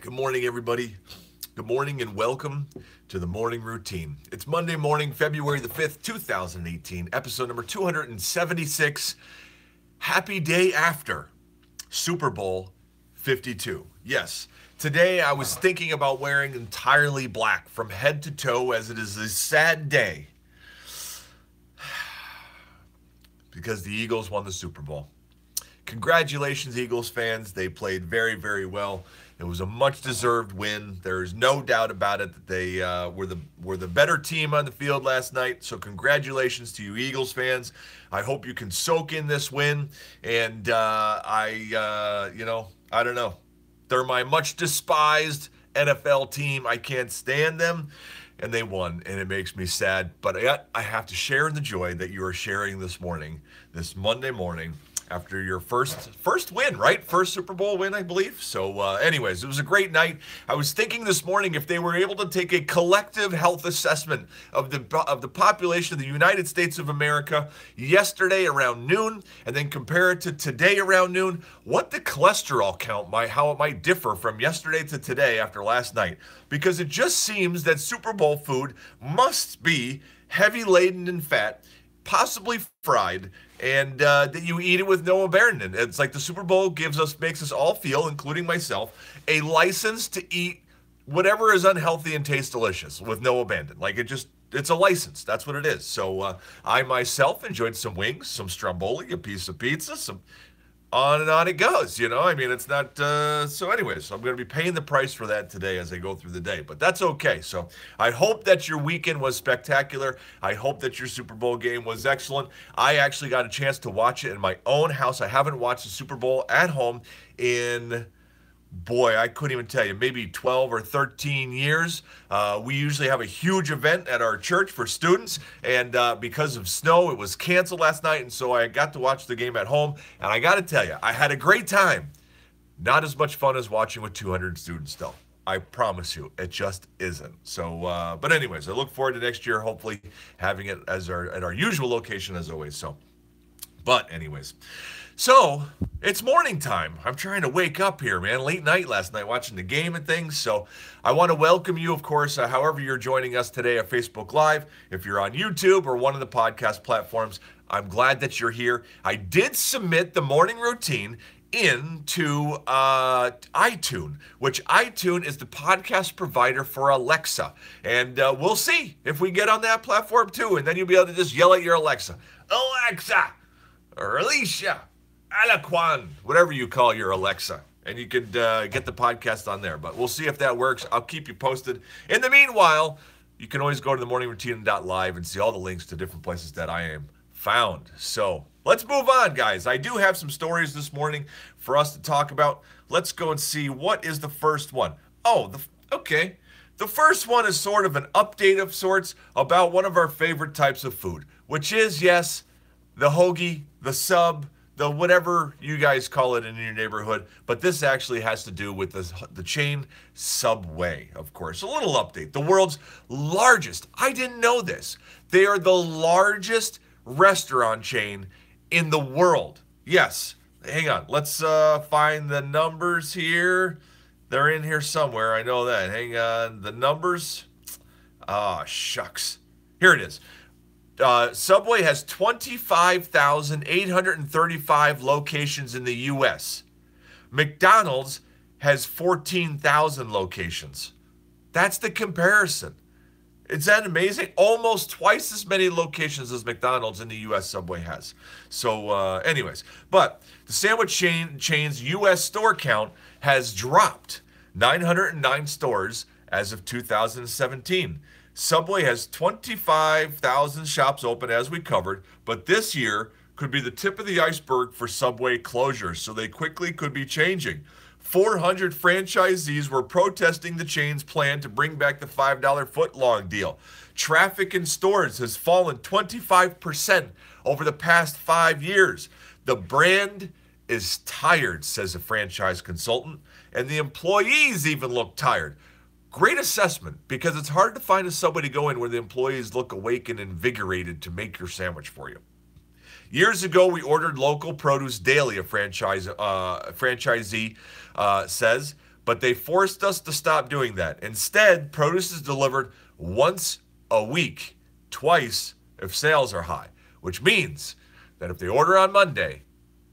Good morning, everybody. Good morning and welcome to the morning routine. It's Monday morning, February the 5th, 2018, episode number 276. Happy day after Super Bowl 52. Yes, today I was thinking about wearing entirely black from head to toe as it is a sad day because the Eagles won the Super Bowl. Congratulations, Eagles fans. They played very, very well. It was a much-deserved win. There's no doubt about it that they were the better team on the field last night. So congratulations to you, Eagles fans. I hope you can soak in this win. And I don't know. They're my much-despised NFL team. I can't stand them. And they won, and it makes me sad. But I have to share in the joy that you are sharing this morning, this Monday morning, after your first win, right? First Super Bowl win, I believe. So anyways, it was a great night. I was thinking this morning if they were able to take a collective health assessment of the population of the United States of America yesterday around noon and then compare it to today around noon, what the cholesterol count how it might differ from yesterday to today after last night. Because it just seems that Super Bowl food must be heavy laden in fat, possibly fried, and that you eat it with no abandon. It's like the Super Bowl makes us all feel, including myself, a license to eat whatever is unhealthy and tastes delicious with no abandon. Like it's a license. That's what it is. So I myself enjoyed some wings, some stromboli, a piece of pizza, some on and on it goes, I mean, it's not, so anyways, I'm going to be paying the price for that today as I go through the day, but that's okay. So I hope that your weekend was spectacular. I hope that your Super Bowl game was excellent. I actually got a chance to watch it in my own house. I haven't watched the Super Bowl at home in, boy, I couldn't even tell you, maybe 12 or 13 years. We usually have a huge event at our church for students, and because of snow, it was canceled last night, and so I got to watch the game at home, and I got to tell you, I had a great time. Not as much fun as watching with 200 students, though. I promise you, it just isn't. So, but anyways, I look forward to next year, hopefully having it at our usual location as always. So, but anyways. So, it's morning time. I'm trying to wake up here, man. Late night last night watching the game and things. So, I want to welcome you, of course, however you're joining us today at Facebook Live. If you're on YouTube or one of the podcast platforms, I'm glad that you're here. I did submit the morning routine into iTunes, which iTunes is the podcast provider for Alexa. And we'll see if we get on that platform too. And then you'll be able to just yell at your Alexa, Alexa, or Alicia, Alaquan, whatever you call your Alexa, and you could get the podcast on there. But we'll see if that works. I'll keep you posted. In the meanwhile, you can always go to themorningroutine.live and see all the links to different places that I am found. So let's move on, guys. I do have some stories this morning for us to talk about. Let's go and see what is the first one. Okay. The first one is sort of an update of sorts about one of our favorite types of food, which is, yes, the hoagie, the sub, the whatever you guys call it in your neighborhood, but this actually has to do with the chain Subway, of course. A little update. The world's largest, I didn't know this, they are the largest restaurant chain in the world. Yes, hang on. Let's find the numbers here. They're in here somewhere. I know that. Hang on. The numbers. Shucks. Here it is. Subway has 25,835 locations in the U.S. McDonald's has 14,000 locations. That's the comparison. Is that amazing? Almost twice as many locations as McDonald's in the U.S. Subway has. So anyways, but the sandwich chain's U.S. store count has dropped 909 stores as of 2017. Subway has 25,000 shops open, as we covered, but this year could be the tip of the iceberg for Subway closures, so they quickly could be changing. 400 franchisees were protesting the chain's plan to bring back the $5 footlong deal. Traffic in stores has fallen 25% over the past 5 years. The brand is tired, says a franchise consultant, and the employees even look tired. Great assessment, because it's hard to find a Subway to go in where the employees look awake and invigorated to make your sandwich for you. Years ago, we ordered local produce daily, a franchisee says, But they forced us to stop doing that. Instead, produce is delivered once a week, twice if sales are high, which means that if they order on Monday,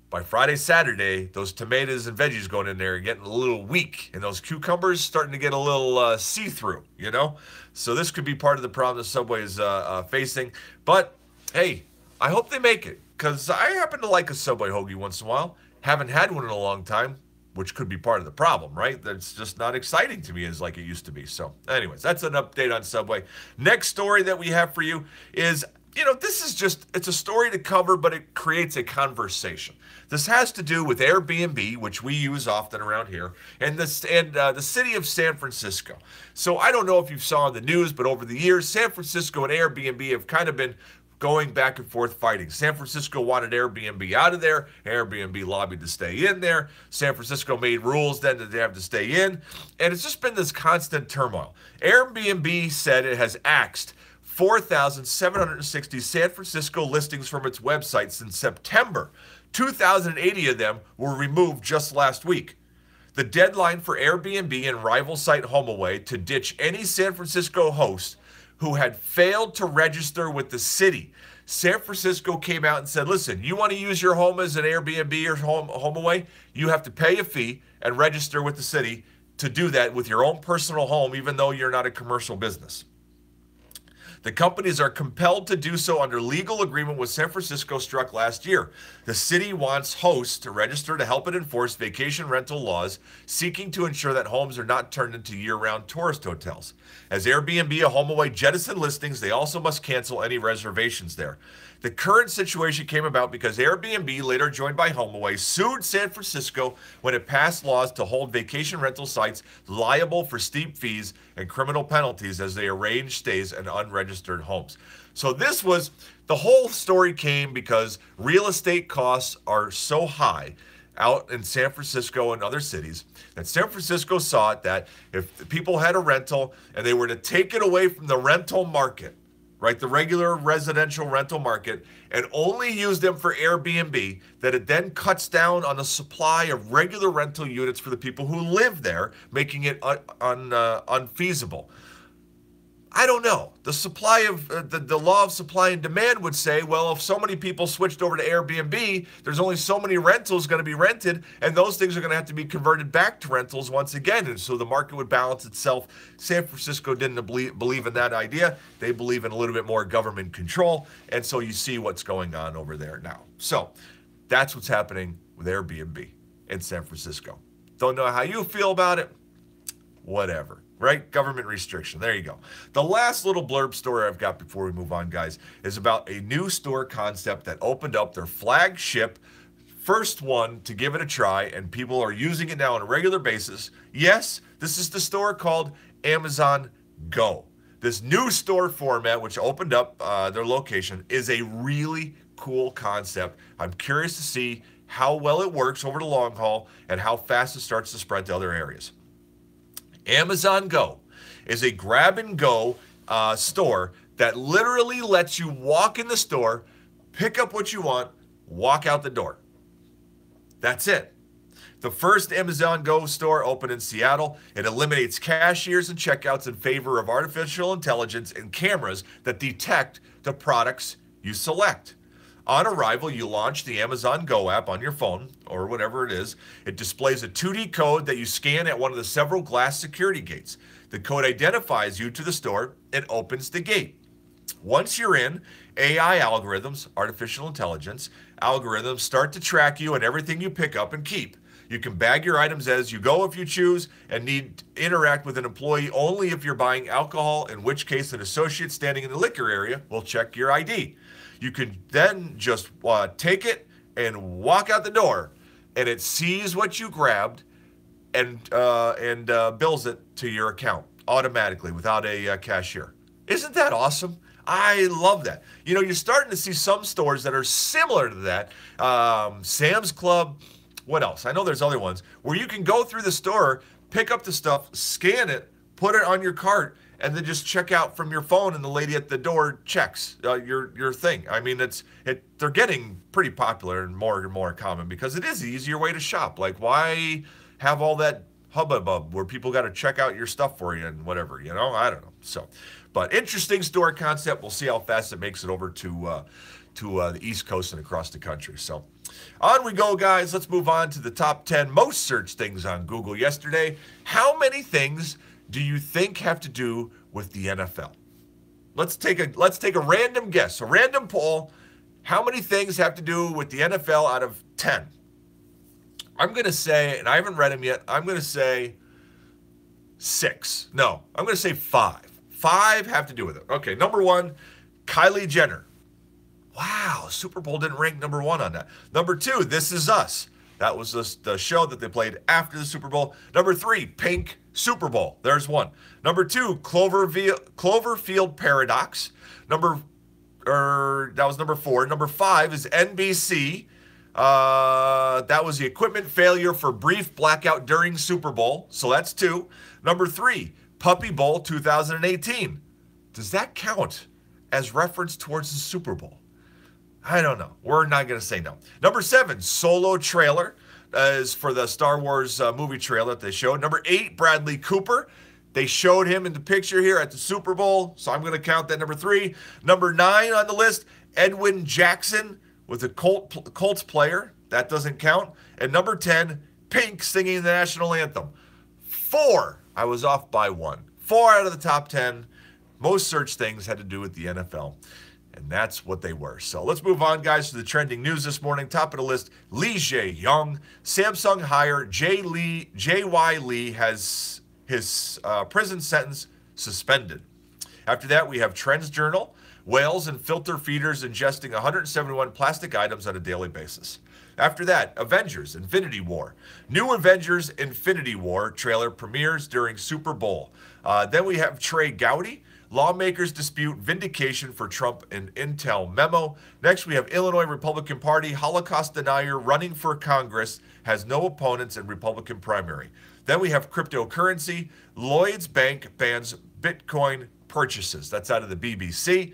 by Friday, Saturday, those tomatoes and veggies going in there are getting a little weak, and those cucumbers starting to get a little see-through, you know? So this could be part of the problem the Subway is facing. But, hey, I hope they make it, because I happen to like a Subway hoagie once in a while. Haven't had one in a long time, which could be part of the problem, right? That's just not exciting to me as like it used to be. So, anyways, that's an update on Subway. Next story that we have for you is, you know, this is just, it's a story to cover, but it creates a conversation. This has to do with Airbnb, which we use often around here, and the city of San Francisco. So I don't know if you saw in the news, but over the years, San Francisco and Airbnb have kind of been going back and forth fighting. San Francisco wanted Airbnb out of there. Airbnb lobbied to stay in there. San Francisco made rules then that they have to stay in. And it's just been this constant turmoil. Airbnb said it has axed 4,760 San Francisco listings from its website since September. 2,080 of them were removed just last week. The deadline for Airbnb and rival site HomeAway to ditch any San Francisco host who had failed to register with the city. San Francisco came out and said, listen, you want to use your home as an Airbnb or HomeAway? You have to pay a fee and register with the city to do that with your own personal home, even though you're not a commercial business. The companies are compelled to do so under legal agreement with San Francisco struck last year. The city wants hosts to register to help it enforce vacation rental laws, seeking to ensure that homes are not turned into year-round tourist hotels. As Airbnb and HomeAway jettison listings, they also must cancel any reservations there. The current situation came about because Airbnb, later joined by HomeAway, sued San Francisco when it passed laws to hold vacation rental sites liable for steep fees and criminal penalties as they arrange stays in unregistered homes. So this was, the whole story came because real estate costs are so high out in San Francisco and other cities that San Francisco saw it that if people had a rental and they were to take it away from the rental market, right, the regular residential rental market, and only use them for Airbnb, that it then cuts down on the supply of regular rental units for the people who live there, making it unfeasible. I don't know. The supply of the law of supply and demand would say, well, if so many people switched over to Airbnb, there's only so many rentals going to be rented, and those things are going to have to be converted back to rentals once again, and so the market would balance itself. San Francisco didn't believe in that idea. They believe in a little bit more government control, and so you see what's going on over there now. So that's what's happening with Airbnb in San Francisco. Don't know how you feel about it. Whatever. Right? Government restriction. There you go. The last little blurb story I've got before we move on, guys, is about a new store concept that opened up their flagship, first one to give it a try, and people are using it now on a regular basis. Yes, this is the store called Amazon Go. This new store format, which opened up their location, is a really cool concept. I'm curious to see how well it works over the long haul and how fast it starts to spread to other areas. Amazon Go is a grab-and-go store that literally lets you walk in the store, pick up what you want, walk out the door. That's it. The first Amazon Go store opened in Seattle. It eliminates cashiers and checkouts in favor of artificial intelligence and cameras that detect the products you select. On arrival, you launch the Amazon Go app on your phone, or whatever it is. It displays a 2D code that you scan at one of the several glass security gates. The code identifies you to the store and opens the gate. Once you're in, AI algorithms, artificial intelligence, algorithms start to track you and everything you pick up and keep. You can bag your items as you go if you choose, and need to interact with an employee only if you're buying alcohol, in which case an associate standing in the liquor area will check your ID. You can then just take it and walk out the door, and it sees what you grabbed and bills it to your account automatically without a cashier. Isn't that awesome? I love that. You know, you're starting to see some stores that are similar to that. Sam's Club, what else? I know there's other ones where you can go through the store, pick up the stuff, scan it, put it on your cart, and then just check out from your phone, and the lady at the door checks your thing. I mean, they're getting pretty popular and more common because it is the easier way to shop. Like, why have all that hubbub where people got to check out your stuff for you and whatever, you know? I don't know. So, but interesting store concept. We'll see how fast it makes it over to the East Coast and across the country. So on we go, guys. Let's move on to the top 10 most searched things on Google yesterday. How many things do you think have to do with the NFL? Let's take a random guess, a random poll. How many things have to do with the NFL out of 10? I'm going to say, and I haven't read them yet, I'm going to say 6. No, I'm going to say 5. 5 have to do with it. Okay, number 1, Kylie Jenner. Wow, Super Bowl didn't rank number 1 on that. Number 2, This Is Us. That was the show that they played after the Super Bowl. Number 3, Pink Super Bowl. There's 1. Number 2, Cloverfield Paradox. That was number 4. Number 5 is NBC. That was the equipment failure for brief blackout during Super Bowl. So that's 2. Number 3, Puppy Bowl 2018. Does that count as reference towards the Super Bowl? I don't know. We're not going to say no. Number 7, Solo trailer is for the Star Wars movie trailer that they showed. Number 8, Bradley Cooper. They showed him in the picture here at the Super Bowl, so I'm going to count that. Number 3. Number 9 on the list, Edwin Jackson with a Colts player. That doesn't count. And number 10, Pink singing the national anthem. 4. I was off by 1. 4 out of the top 10 most searched things had to do with the NFL. And that's what they were. So let's move on, guys, to the trending news this morning. Top of the list, Lee Jae-young. Samsung hire J.Y. Lee has his prison sentence suspended. After that, we have Trends Journal. Whales and filter feeders ingesting 171 plastic items on a daily basis. After that, Avengers Infinity War. New Avengers Infinity War trailer premieres during Super Bowl. Then we have Trey Gowdy. Lawmakers dispute vindication for Trump and Intel memo. Next, we have Illinois Republican Party. Holocaust denier running for Congress has no opponents in Republican primary. Then we have cryptocurrency. Lloyd's Bank bans Bitcoin purchases. That's out of the BBC.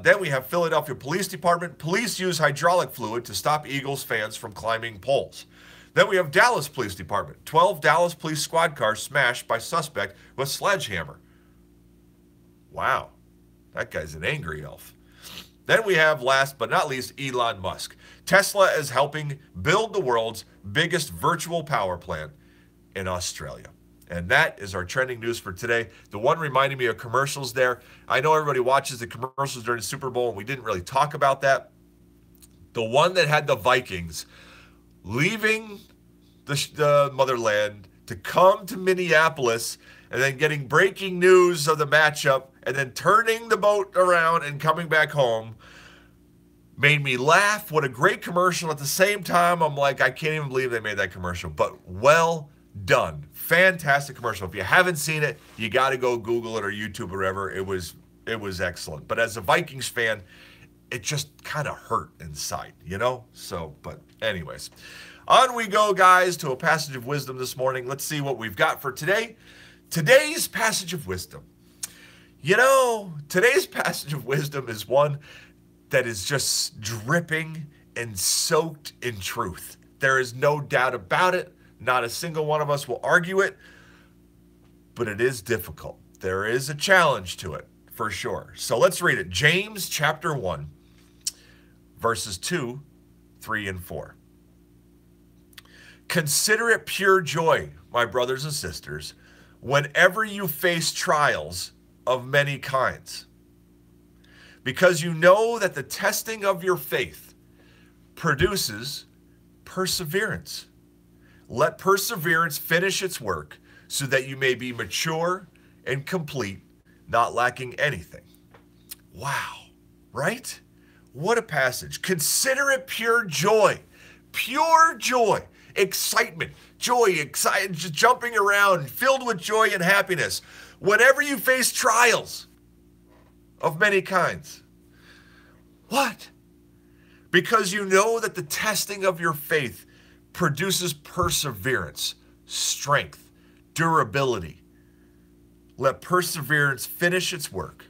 Then we have Philadelphia Police Department. Police use hydraulic fluid to stop Eagles fans from climbing poles. Then we have Dallas Police Department. 12 Dallas police squad cars smashed by suspect with sledgehammer. Wow, that guy's an angry elf. Then we have, last but not least, Elon Musk. Tesla is helping build the world's biggest virtual power plant in Australia. And that is our trending news for today. The one reminding me of commercials there. I know everybody watches the commercials during the Super Bowl, and we didn't really talk about that. The one that had the Vikings leaving the motherland to come to Minneapolis and then getting breaking news of the matchup and then turning the boat around and coming back home made me laugh. What a great commercial. At the same time, I'm like, I can't even believe they made that commercial. But well done. Fantastic commercial. If you haven't seen it, you got to go Google it or YouTube or whatever. It was excellent. But as a Vikings fan, it just kind of hurt inside, you know? So, but anyways, on we go, guys, to a passage of wisdom this morning. Let's see what we've got for today. Today's passage of wisdom. You know, today's passage of wisdom is one that is just dripping and soaked in truth. There is no doubt about it. Not a single one of us will argue it, but it is difficult. There is a challenge to it, for sure. So let's read it. James chapter 1, verses 2, 3, and 4. Consider it pure joy, my brothers and sisters, whenever you face trials of many kinds, because you know that the testing of your faith produces perseverance. Let perseverance finish its work so that you may be mature and complete, not lacking anything. Wow, right? What a passage. Consider it pure joy, excitement, joy, just jumping around, filled with joy and happiness. Whenever you face trials of many kinds. What? Because you know that the testing of your faith produces perseverance, strength, durability. Let perseverance finish its work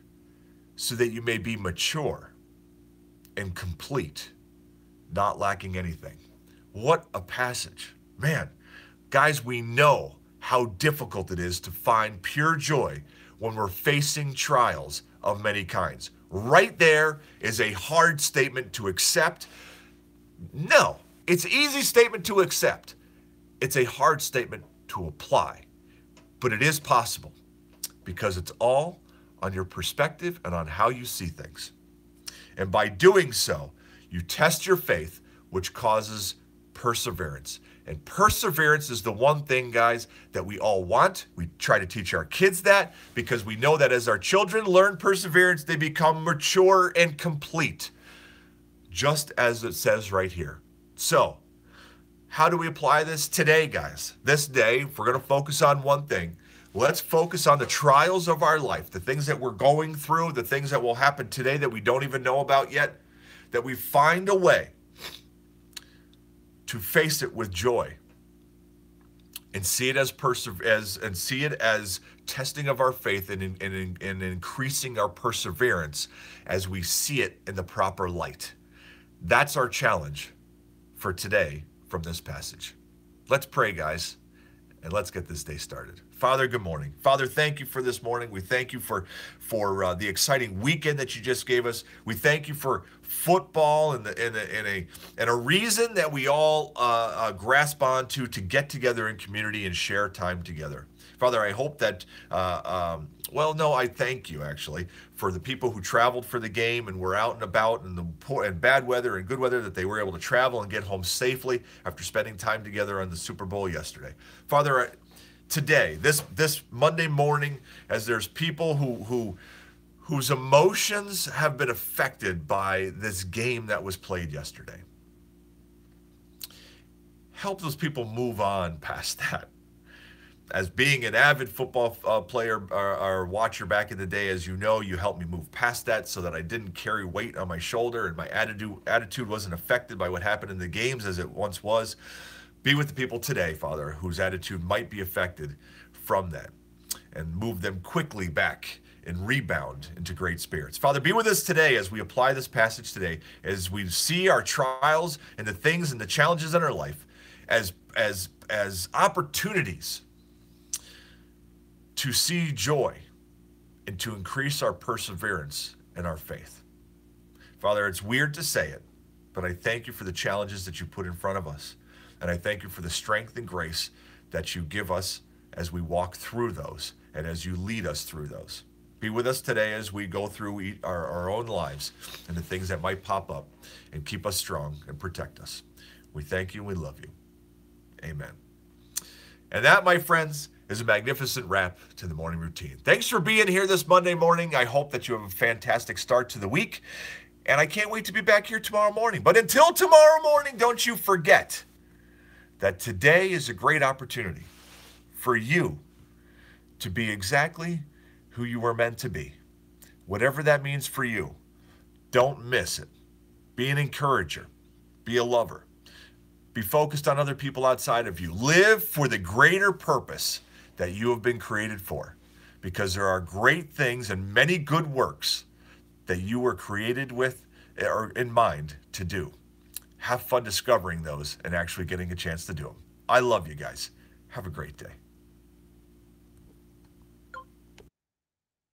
so that you may be mature and complete, not lacking anything. What a passage. Man, guys, we know how difficult it is to find pure joy when we're facing trials of many kinds. Right there is a hard statement to accept. No, it's an easy statement to accept. It's a hard statement to apply. But it is possible because it's all on your perspective and on how you see things. And by doing so, you test your faith, which causes perseverance. And perseverance is the one thing, guys, that we all want. We try to teach our kids that because we know that as our children learn perseverance, they become mature and complete, just as it says right here. So, how do we apply this today, guys? This day, if we're going to focus on one thing, let's focus on the trials of our life, the things that we're going through, the things that will happen today that we don't even know about yet, that we find a way to face it with joy and see it as testing of our faith and increasing our perseverance as we see it in the proper light. That's our challenge for today from this passage. Let's pray, guys, and let's get this day started. Father, good morning. Father, thank you for this morning. We thank you for the exciting weekend that you just gave us. We thank you for football and a reason that we all grasp onto to get together in community and share time together. Father, I hope that, I thank you actually for the people who traveled for the game and were out and about in the poor and bad weather and good weather, that they were able to travel and get home safely after spending time together on the Super Bowl yesterday. Father, today, this Monday morning, as there's people whose emotions have been affected by this game that was played yesterday, help those people move on past that. As being an avid football player or watcher back in the day, as you know, you helped me move past that so that I didn't carry weight on my shoulder and my attitude wasn't affected by what happened in the games as it once was. Be with the people today, Father, whose attitude might be affected from that, and move them quickly back and rebound into great spirits. Father, be with us today as we apply this passage today, as we see our trials and the things and the challenges in our life as opportunities to see joy and to increase our perseverance and our faith. Father, it's weird to say it, but I thank you for the challenges that you put in front of us. And I thank you for the strength and grace that you give us as we walk through those and as you lead us through those. Be with us today as we go through our own lives and the things that might pop up, and keep us strong and protect us. We thank you and we love you. Amen. And that, my friends, is a magnificent wrap to the morning routine. Thanks for being here this Monday morning. I hope that you have a fantastic start to the week. And I can't wait to be back here tomorrow morning. But until tomorrow morning, don't you forget that today is a great opportunity for you to be exactly who you were meant to be. Whatever that means for you, don't miss it. Be an encourager. Be a lover. Be focused on other people outside of you. Live for the greater purpose that you have been created for, because there are great things and many good works that you were created with or in mind to do. Have fun discovering those and actually getting a chance to do them. I love you guys. Have a great day.